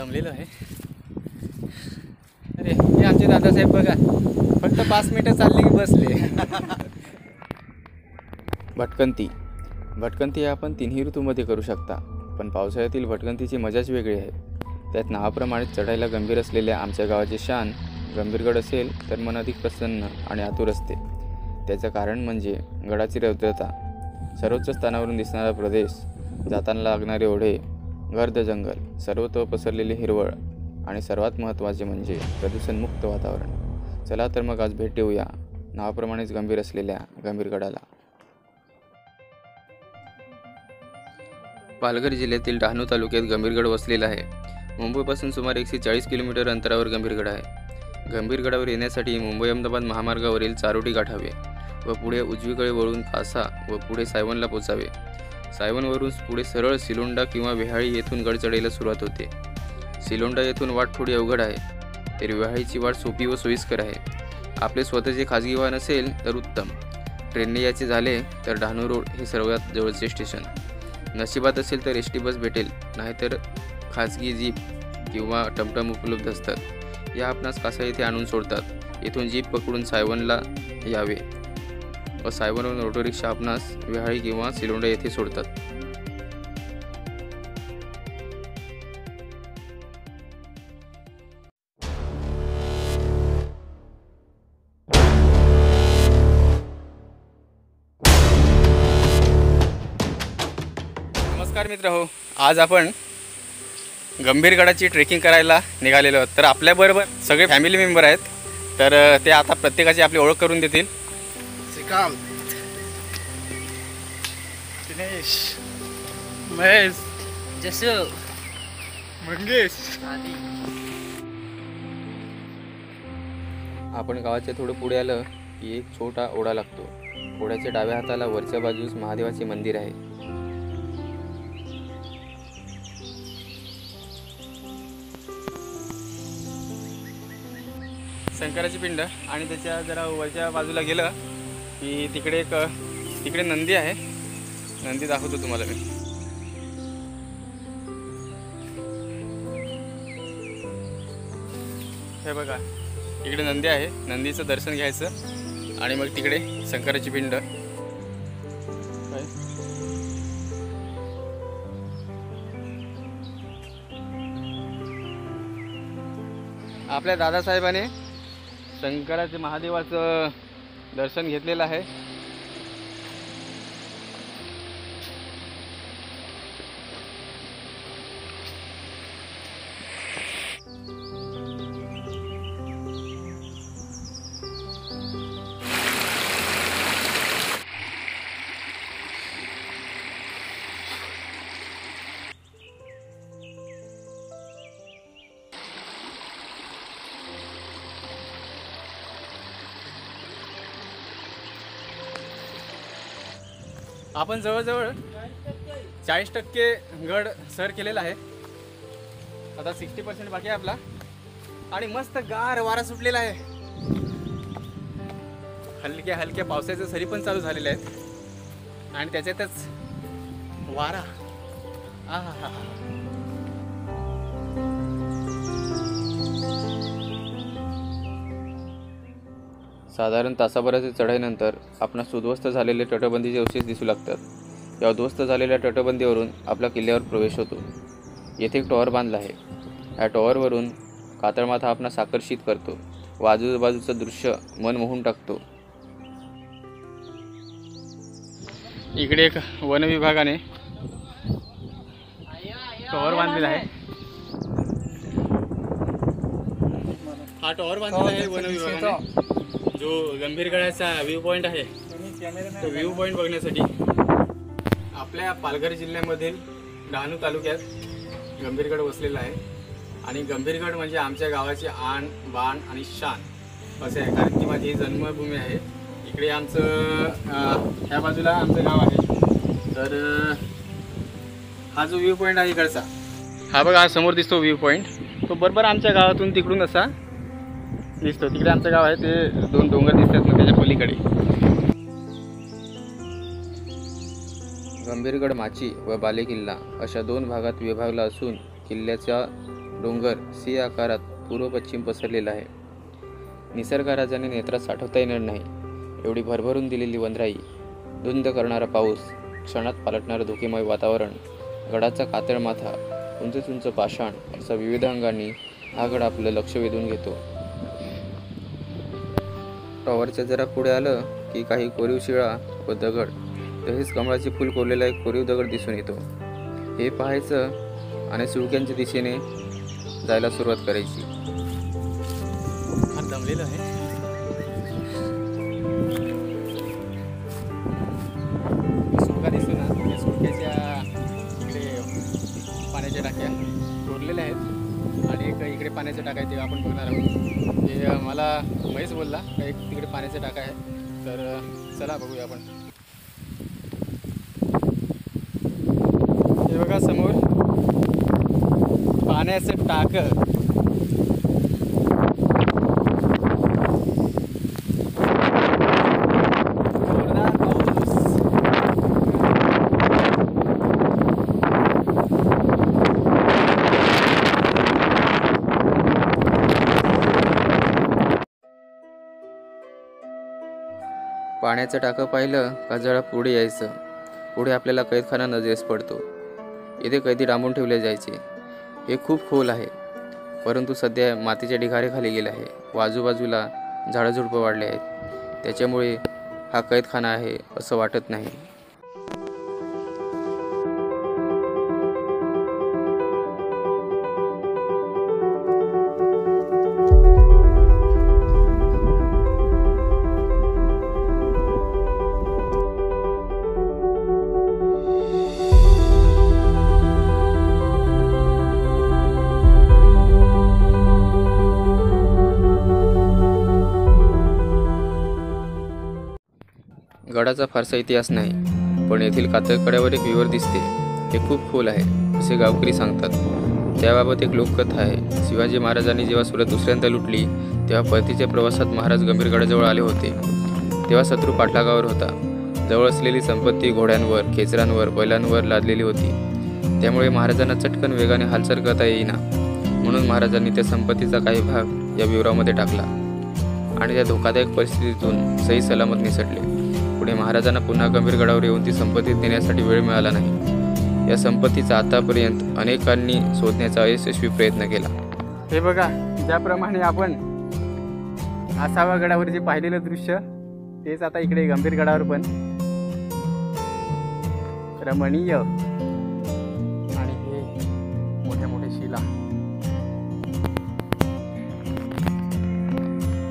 दमलेलो आहे। अरे हे आमचे दादासाहेब बघा, फक्त 5 मिनिटं चालली की बसले। भटकंती आपण तिन्ही ऋतूमध्ये करू शकता, पण पावसाळ्यातील भटकंतीची मजाच वेगळी आहे। त्यात नावाप्रमाणे चढायला गंभीर असलेल्या आमच्या गावाचे शान गंभीरगड असेल तर मन अधिक प्रसन्न आणि आतुर असते। त्याचं कारण म्हणजे गडाची रौद्रता, सर्वोच्च स्थानावरून दिसणारा प्रदेश, जाताना लागणारे ओढे, गर्द जंगल, सर्वत्र पसरलेली हिरवळ आणि सर्वात महत्त्वाचे म्हणजे प्रदूषणमुक्त वातावरण। चला तर मग आज भेट देऊया नावाप्रमाणेच गंभीर असलेल्या गंभीरगडाला। पालघर जिल्ह्यातील डहाणू तालुक्यात गंभीरगड वसलेला आहे। मुंबईपासून सुमारे 140 किलोमीटर अंतरावर गंभीरगड आहे। गंभीरगडावर येण्यासाठी मुंबई अहमदाबाद महामार्गावरील चारोटी गाठावे व पुढे उजवीकडे वळून कासा व पुढे सायवनला पोचावे। सायवनवरून पुढे सरळ सिलोंडा किंवा वेहाळी येथून गड चढायला सुरुवात होते। सिलोंडा येथून वाट थोडी अवघड आहे, तर वेहाळीची वाट सोपी व सोयीस्कर आहे। आपले स्वतःचे खाजगी वाहन असेल तर उत्तम। ट्रेनने यायचे झाले तर डहाणू रोड हे सर्वात जवळचे स्टेशन। नशिबात असेल तर एसटी बस भेटेल, नाहीतर खाजगी जीप किंवा टमटम उपलब्ध असतात। या आपणास कासा येथे आणून सोडतात। येथून जीप पकडून सायवनला यावे व सायवनवरून ऑटो रिक्षा आपणास वेहाळी किंवा सिलोंडा येथे सोडतात। नमस्कार मित्रहो, आज आपण गंभीरगडाची ट्रेकिंग करायला निघालेलो आहोत। तर आपल्याबरोबर सगळे फॅमिली मेंबर आहेत, तर ते आता प्रत्येकाची आपली ओळख करून देतील। श्रीकांत, दिनेश, महेश, जसू, मंगेश। आपण गावाच्या थोडं पुढे आलं की एक छोटा ओढा लागतो। ओढ्याच्या डाव्या हाताला वरच्या बाजूस महादेवाचे मंदिर आहे। शंकराची पिंड आणि त्याच्या जरा वरच्या बाजूला गेलं की तिकडे नंदी आहे। नंदी दाखवतो तुम्हाला मी। हे बघा, इकडे नंदी आहे। नंदीचं दर्शन घ्यायचं आणि मग तिकडे शंकराची पिंड। आपल्या दादासाहेबाने शंकराचे महादेवाचं दर्शन घेतलेलं आहे। आपण जवळजवळ 40% गड सर केलेला आहे। आता 60% बाकी आहे आपला। आणि मस्त गार वारा सुटलेला आहे। हलक्या हलक्या पावसाचे सरी पण चालू झालेले आहेत आणि त्याच्यातच वारा। आहा, साधारण तासाभराच्या चढाईनंतर आपणास उद्ध्वस्त झालेले तटबंदीचे अवशेष दिसू लागतात। या उद्ध्वस्त झालेल्या तटबंदीवरून आपला किल्ल्यावर प्रवेश होतो। येथे एक टॉवर बांधला आहे। या टॉवरवरून कातळमाथा आपणास आकर्षित करतो व आजूबाजूचं दृश्य मन मोहून टाकतो। इकडे एक वन विभागाने टॉवर बांधलेला आहे। हा टॉवर बांधलेला आहे वन विभागाने, जो गंभीरगडाचा व्ह्यू पॉईंट आहे। तो व्ह्यू पॉईंट बघण्यासाठी आपल्या पालघर जिल्ह्यामधील डहाणू तालुक्यात गंभीरगड वसलेला आहे। आणि गंभीरगड म्हणजे आमच्या गावाची आन बाण आणि शान असे आहे, कारण की माझी ही जन्मभूमी आहे। इकडे आमचं ह्या बाजूला आमचं गाव आहे। तर हा जो व्ह्यू पॉईंट आहे इकडचा, हा बघा, हा समोर दिसतो व्ह्यू पॉईंट, तो बरोबर आमच्या गावातून तिकडून असा दिसतो। तिकडे आमचं गाव आहे, ते 2 डोंगर दिसतात ना त्याच्या पलीकडे। गंभीरगड माची व बालेकिल्ला अशा 2 भागात विभागला असून किल्ल्याच्या डोंगर सी आकारात पूर्व पश्चिम पसरलेला आहे. निसर्गराजाने नेत्रात साठवता येणार नाही एवढी भरभरून दिलेली वनराई, धुंद करणारा पाऊस, क्षणात पालटणारं धोकेमय वातावरण, गडाचा कातळ माथा, उंच उंच पाषाण असा विविध अंगांनी हा गड आपलं लक्ष वेधून घेतो. टॉवरच्या जरा पुढे आलं की काही कोरीव शिळा व दगड, तसेच कमळाचे फूल कोरलेला एक कोरीव दगड दिसून येतो. हे पाहायचं आणि सुळक्यांच्या दिशेने जायला सुरुवात करायची. दमलेलं आहे. सुळका दिसतो ना, त्या सुळक्याच्या इकडे पाण्याच्या टाक्या कोरलेल्या आहेत आणि एक इकडे पाण्याच्या टाका आहे ते आपण बघणार आहोत. हे मला महेश बोलला का एक तिकडे पाण्याचा टाका आहे, तर चला बघूया आपण. हे बघा समोर पाण्याचं टाकं. पाण्याचं टाकं पाहिलं का जरा पुढे यायचं. पुढे आपल्याला कैदखाना नजरेस पडतो. इथे कैदी डांबून ठेवले जायचे. हे खूप खोल आहे, परंतु सध्या मातीच्या ढिगारे खाली गेले आहे व आजूबाजूला झाडझुडपं वाढले आहेत. त्याच्यामुळे हा कैदखाना आहे असं वाटत नाही. गडाचा फारसा इतिहास नाही, पण येथील कातळकड्यावर एक विहीर दिसते. हे खूप खोल आहे असे गावकरी सांगतात. त्याबाबत एक लोककथा आहे. शिवाजी महाराजांनी जेव्हा सुरत दुसऱ्यांदा लुटली तेव्हा परतीच्या प्रवासात महाराज गंभीरगडाजवळ आले होते. तेव्हा शत्रू पाठलागावर होता. जवळ असलेली संपत्ती घोड्यांवर, खेचरांवर, बैलांवर लादलेली होती. त्यामुळे महाराजांना चटकन वेगाने हालचाल करता येईना. म्हणून महाराजांनी त्या संपत्तीचा काही भाग या विवरामध्ये टाकला आणि त्या धोकादायक परिस्थितीतून सही सलामत निसटले. पुढे महाराजांना पुन्हा गंभीरगडावर येऊन ती संपत्ती देण्यासाठी वेळ मिळाला नाही. या संपत्तीचा आतापर्यंत अनेकांनी शोधण्याचा यशस्वी प्रयत्न केला. हे बघा, ज्याप्रमाणे आपण आसावा गडावर जे पाहिलेलं दृश्य तेच आता इकडे गंभीरगडावर पण रमणीय. आणि हे मोठ्या मोठ्या शिला.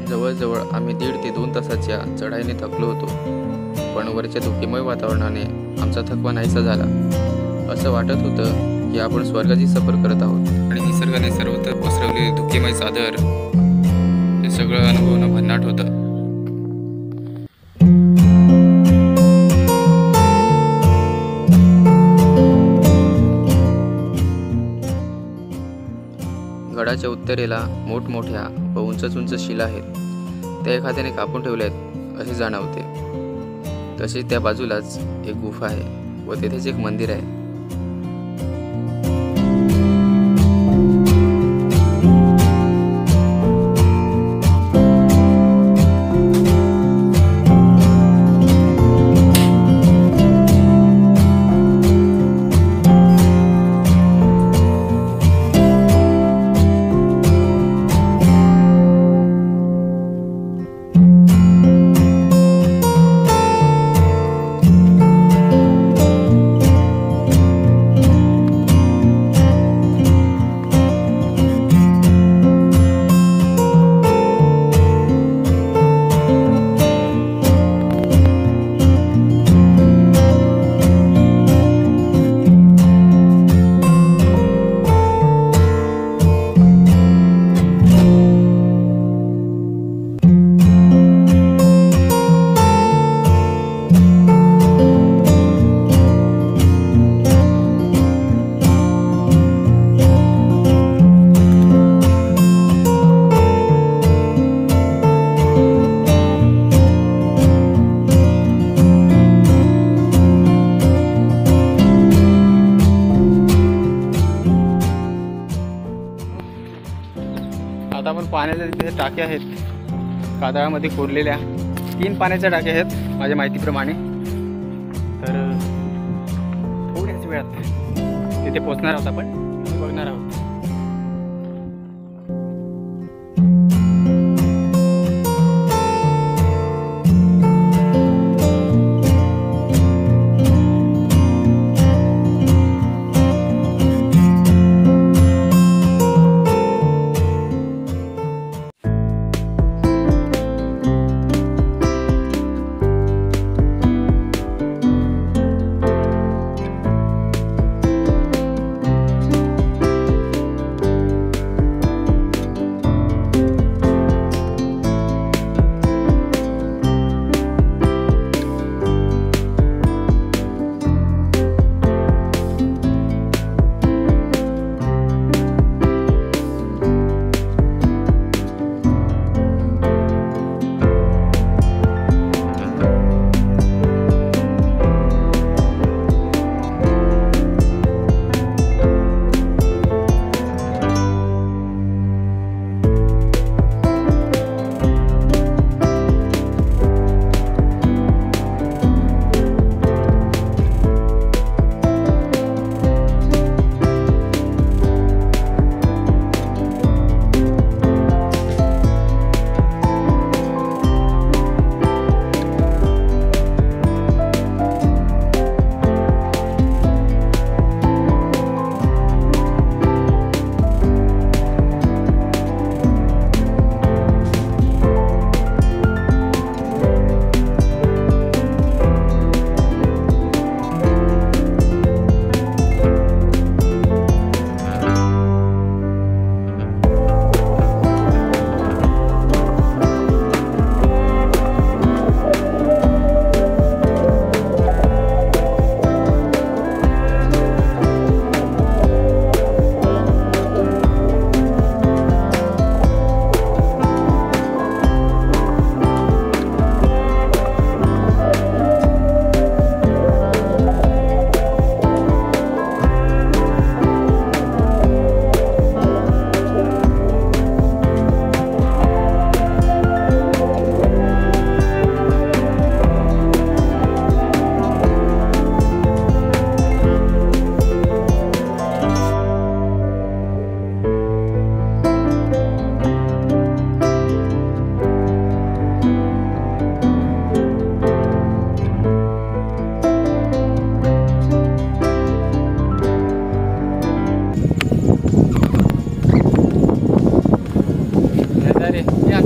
जवळजवळ आम्ही 1.5 ते 2 तासाच्या चढाईने थकलो होतो, पण वरच्या धुकेमय वातावरणाने आमचा थकवा नाहीसा झाला. असं वाटत होतं की आपण स्वर्गाची सफर करत आहोत आणि निसर्गाने सर्वत्र पसरवलेले धुकेमय चादर हे सगळं अनुभवणं भन्नाट होतं. गडाच्या उत्तरेला मोठमोठ्या व उंच शिला आहेत. त्या एखाद्याने कापून ठेवल्या आहेत असे जाणवते. तसेच त्या बाजूलाच एक गुफा आहे व तेथेच एक मंदिर आहे. पण पाण्याच्या तिथे टाक्या आहेत कातळामध्ये कोरलेल्या. 3 पाण्याच्या टाक्या आहेत माझ्या माहितीप्रमाणे. तर थोड्याच वेळात तिथे पोहोचणार आहोत आपण, बघणार आहोत.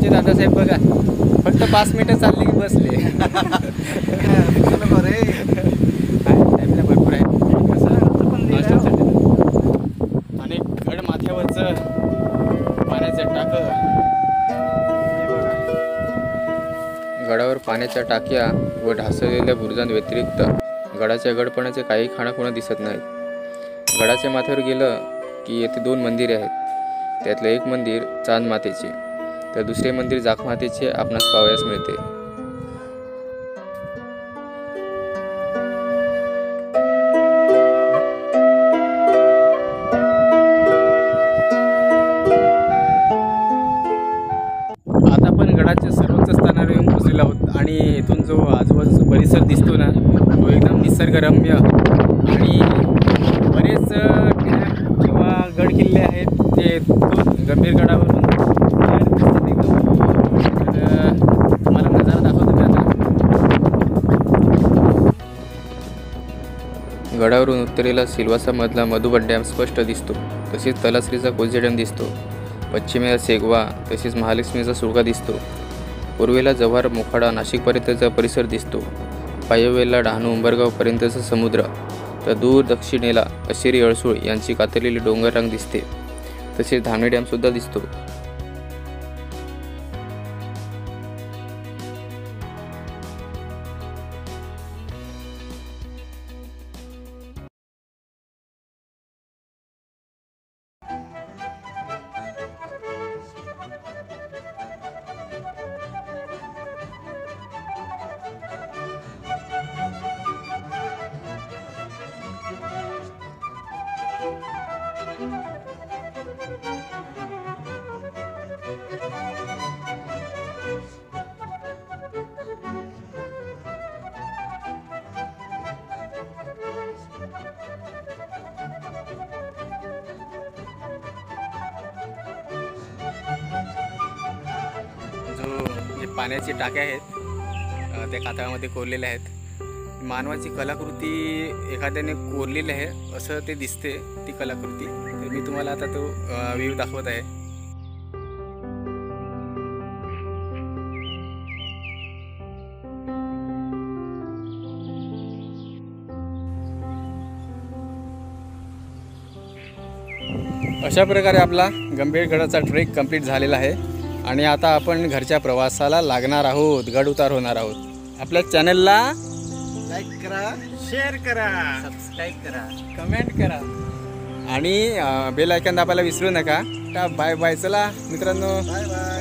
दादासाहेब बघा, फक्त 5 मिनिटं चालली की बसले. टाईमला भरपूर आहे आणि गड माथ्यावरचं पाण्याचं टाकं. गडावर पाण्याच्या टाक्या व ढासळलेल्या बुरुजांव्यतिरिक्त गडाच्या गडपणाचे काही खाणाखुणा दिसत नाहीत. गडाच्या माथ्यावर गेलं की येथे 2 मंदिरे आहेत. त्यातलं एक मंदिर चांद मातेचे तर दुसरे मंदिर जाख मातेचे आपणास पाहावयास मिळते. आता आपण गडाच्या सर्वोच्च स्थानावर येऊन पोहोचलेलो आहोत आणि इथून जो आजूबाजूचा परिसर दिसतो ना, तो एकदम निसर्गरम्य आणि बरेच किंवा गड किल्ले आहेत ते गंभीर गडावरून दिसतात एकदम. तर तुम्हाला नजारा दाखवतो मी आता. गडावरून उत्तरेला सिल्वासामधला मधुबन डॅम स्पष्ट दिसतो. तसेच तलासरीचा कोल्जे डॅम दिसतो. पश्चिमेला सेगवा तसेच महालक्ष्मीचा सुळका दिसतो. पूर्वेला जव्हार मोखाडा नाशिकपर्यंतचा परिसर दिसतो. वायव्येला डहाणू उंबरगावपर्यंतचा समुद्र तर दूर दक्षिणेला अशिरी अळसूळ यांची कातरलेली डोंगररांग दिसते. तसेच धामणे डॅमसुद्धा दिसतो. पाण्याची टाक्या आहेत त्या कातळामध्ये कोरलेल्या आहेत. मानवाची कलाकृती एखाद्याने कोरलेली आहे असं ते दिसते ती कलाकृती. तर मी तुम्हाला आता तो व्ह्यू दाखवत आहे. अशा प्रकारे आपला गंभीरगडाचा ट्रेक कंप्लीट झालेला आहे आणि आता आपण घरच्या प्रवासाला लागणार आहोत. गड उतार होणार आहोत. आपल्या चॅनलला लाईक करा, शेअर करा, सबस्क्राईब करा, कमेंट करा आणि बेल आयकॉन दाबायला विसरू नका. Bye bye. चला मित्रांनो. Bye bye.